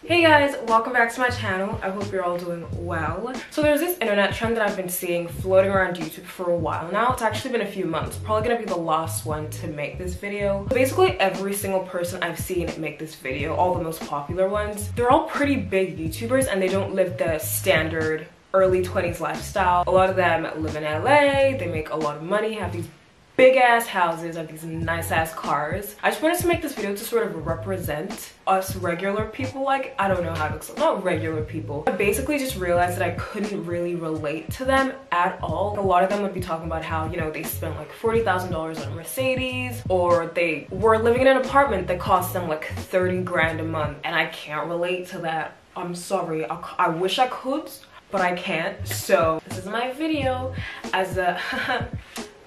Hey guys, welcome back to my channel. I hope you're all doing well. So there's this internet trend that I've been seeing floating around YouTube for a while now. It's actually been a few months. Probably gonna be the last one to make this video. Basically every single person I've seen make this video, all the most popular ones, they're all pretty big YouTubers and they don't live the standard early 20s lifestyle. A lot of them live in LA, they make a lot of money, have these big ass houses, have these nice ass cars. I just wanted to make this video to sort of represent us regular people. Like, I don't know how to explain, not regular people. I basically just realized that I couldn't really relate to them at all. A lot of them would be talking about how, you know, they spent like $40,000 on a Mercedes, or they were living in an apartment that cost them like 30 grand a month. And I can't relate to that. I'm sorry, I wish I could, but I can't. So this is my video as a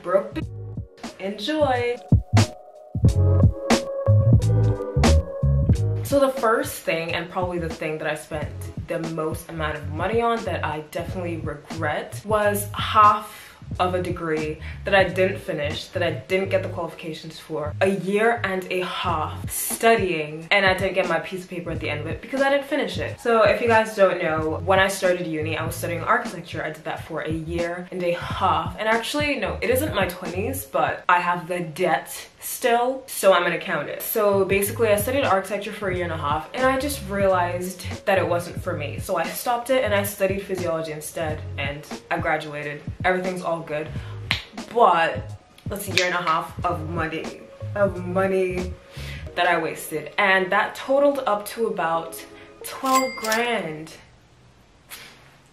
broke bitch. Enjoy. So the first thing, and probably the thing that I spent the most amount of money on that I definitely regret, was half of a degree that I didn't finish, that I didn't get the qualifications for. A year and a half studying, and I didn't get my piece of paper at the end of it because I didn't finish it. So if you guys don't know, when I started uni, I was studying architecture. I did that for a year and a half. And actually, no, it isn't my 20s, but I have the debt still, so I'm gonna count it. So basically I studied architecture for a year and a half and I just realized that it wasn't for me. So I stopped it and I studied physiology instead and I graduated. Everything's all good. But that's a year and a half of money that I wasted. And that totaled up to about 12 grand.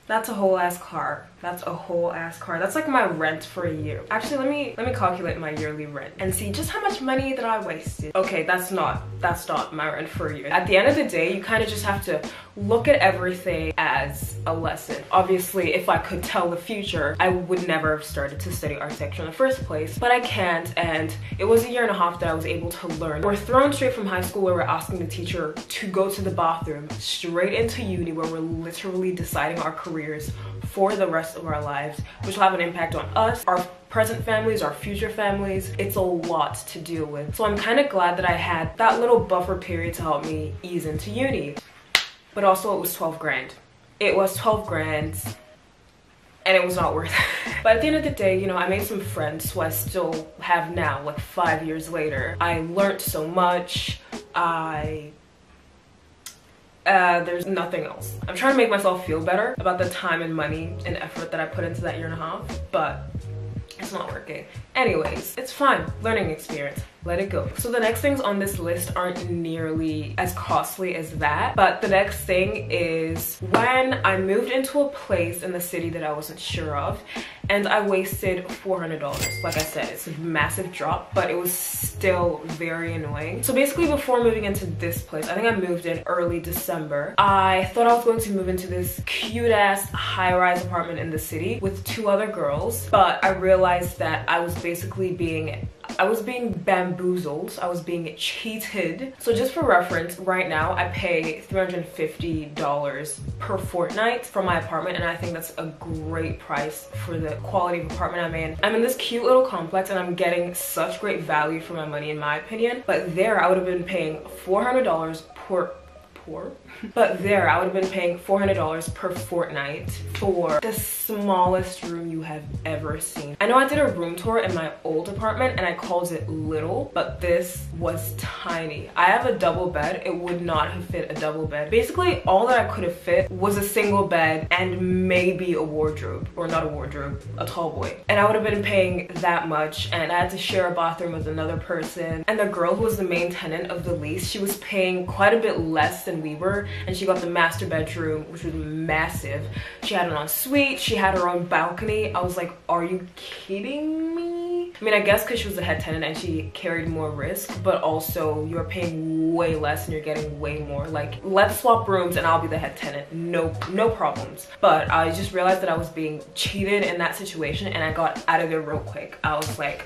That's a whole ass car. That's a whole ass car. That's like my rent for a year. Actually, let me calculate my yearly rent and see just how much money that I wasted. Okay, that's not my rent for a year. At the end of the day, you kind of just have to look at everything as a lesson. Obviously, if I could tell the future, I would never have started to study architecture in the first place, but I can't, and it was a year and a half that I was able to learn. We're thrown straight from high school where we're asking the teacher to go to the bathroom, straight into uni where we're literally deciding our careers for the rest of our lives, which will have an impact on us, our present families, our future families. It's a lot to deal with. So I'm kind of glad that I had that little buffer period to help me ease into uni. But also it was 12 grand. It was 12 grand and it was not worth it. But at the end of the day, you know, I made some friends who I still have now, like 5 years later. I learned so much. There's nothing else. I'm trying to make myself feel better about the time and money and effort that I put into that year and a half, but it's not working. Anyways, it's fine. Learning experience. Let it go. So the next things on this list aren't nearly as costly as that, but the next thing is when I moved into a place in the city that I wasn't sure of, and I wasted $400. Like I said, it's a massive drop, but it was still very annoying. So basically before moving into this place, I think I moved in early December, I thought I was going to move into this cute ass high-rise apartment in the city with 2 other girls, but I realized that I was basically being bamboozled. I was being cheated. So just for reference, right now I pay $350 per fortnight for my apartment, and I think that's a great price for the quality of apartment I'm in. I'm in this cute little complex and I'm getting such great value for my money in my opinion, but there I would have been paying $400 per fortnight for the smallest room you have ever seen. I know I did a room tour in my old apartment and I called it little, but this was tiny. I have a double bed. It would not have fit a double bed. Basically, all that I could have fit was a single bed and maybe a wardrobe, or not a wardrobe, a tall boy. And I would have been paying that much, and I had to share a bathroom with another person. And the girl who was the main tenant of the lease, she was paying quite a bit less than we were, and she got the master bedroom, which was massive. She had an ensuite, she had her own balcony. I was like, are you kidding me? I mean, I guess because she was the head tenant and she carried more risk, but also you're paying way less and you're getting way more. Like, let's swap rooms and I'll be the head tenant. No problems. But I just realized that I was being cheated in that situation and I got out of there real quick. I was like,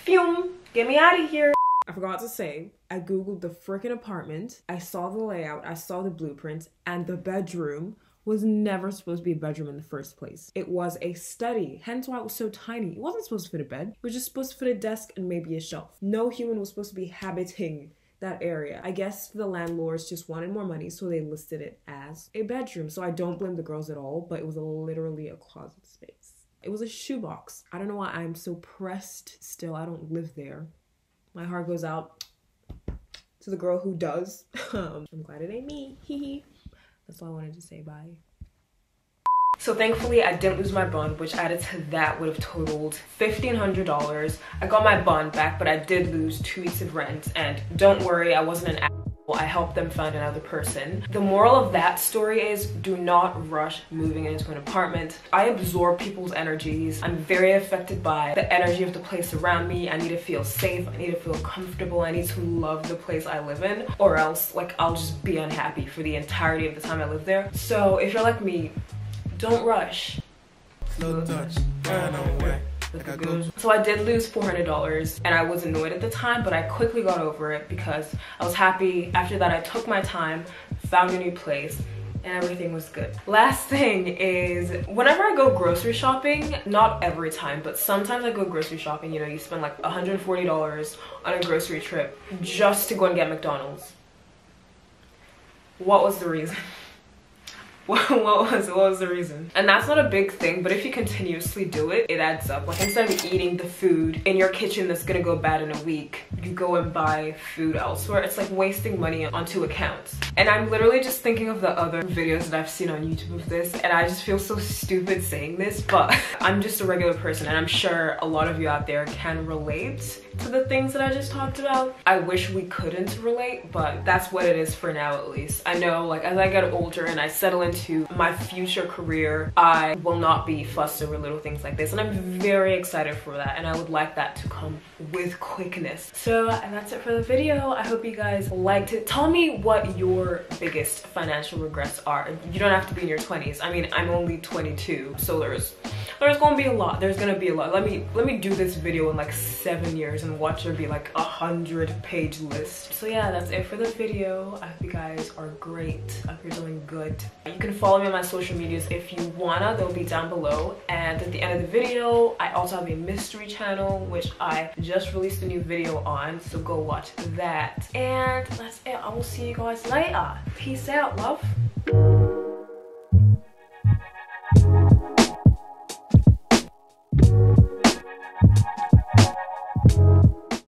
phew, get me out of here. I forgot to say, I googled the freaking apartment, I saw the layout, I saw the blueprints, and the bedroom was never supposed to be a bedroom in the first place. It was a study, hence why it was so tiny. It wasn't supposed to fit a bed. It was just supposed to fit a desk and maybe a shelf. No human was supposed to be habiting that area. I guess the landlords just wanted more money, so they listed it as a bedroom. So I don't blame the girls at all, but it was literally a closet space. It was a shoebox. I don't know why I'm so pressed still. I don't live there. My heart goes out to the girl who does. I'm glad it ain't me. Hee. That's all I wanted to say. Bye. So thankfully I didn't lose my bond, which added to that would have totaled $1,500. I got my bond back, but I did lose 2 weeks of rent. And don't worry, I wasn't an asshole. I helped them find another person. The moral of that story is do not rush moving into an apartment. I absorb people's energies. I'm very affected by the energy of the place around me. I need to feel safe. I need to feel comfortable. I need to love the place I live in, or else like I'll just be unhappy for the entirety of the time I live there. So if you're like me, don't rush. Slow touch, so I did lose $400 and I was annoyed at the time, but I quickly got over it because I was happy. After that, I took my time, found a new place, and everything was good. Last thing is, whenever I go grocery shopping, not every time, but sometimes I go grocery shopping, you know, you spend like $140 on a grocery trip just to go and get McDonald's. What was the reason? What was the reason? And that's not a big thing, but if you continuously do it, it adds up. Like instead of eating the food in your kitchen that's gonna go bad in a week, you go and buy food elsewhere. It's like wasting money on 2 accounts. And I'm literally just thinking of the other videos that I've seen on YouTube of this, and I just feel so stupid saying this, but I'm just a regular person, and I'm sure a lot of you out there can relate to the things that I just talked about. I wish we couldn't relate, but that's what it is for now at least. I know like as I get older and I settle into my future career, I will not be fussed over little things like this, and I'm very excited for that, and I would like that to come with quickness. So that's it for the video. I hope you guys liked it. Tell me what your biggest financial regrets are. You don't have to be in your 20s. I mean, I'm only 22, so there's gonna be a lot. There's gonna be a lot. Let me do this video in like 7 years and watch there be like a 100-page list. So yeah, that's it for the video. I hope you guys are great. I hope you're doing good. You can follow me on my social medias if you wanna. They'll be down below. And at the end of the video, I also have a mystery channel, which I just released a new video on. So go watch that. And that's it. I will see you guys later. Peace out, love.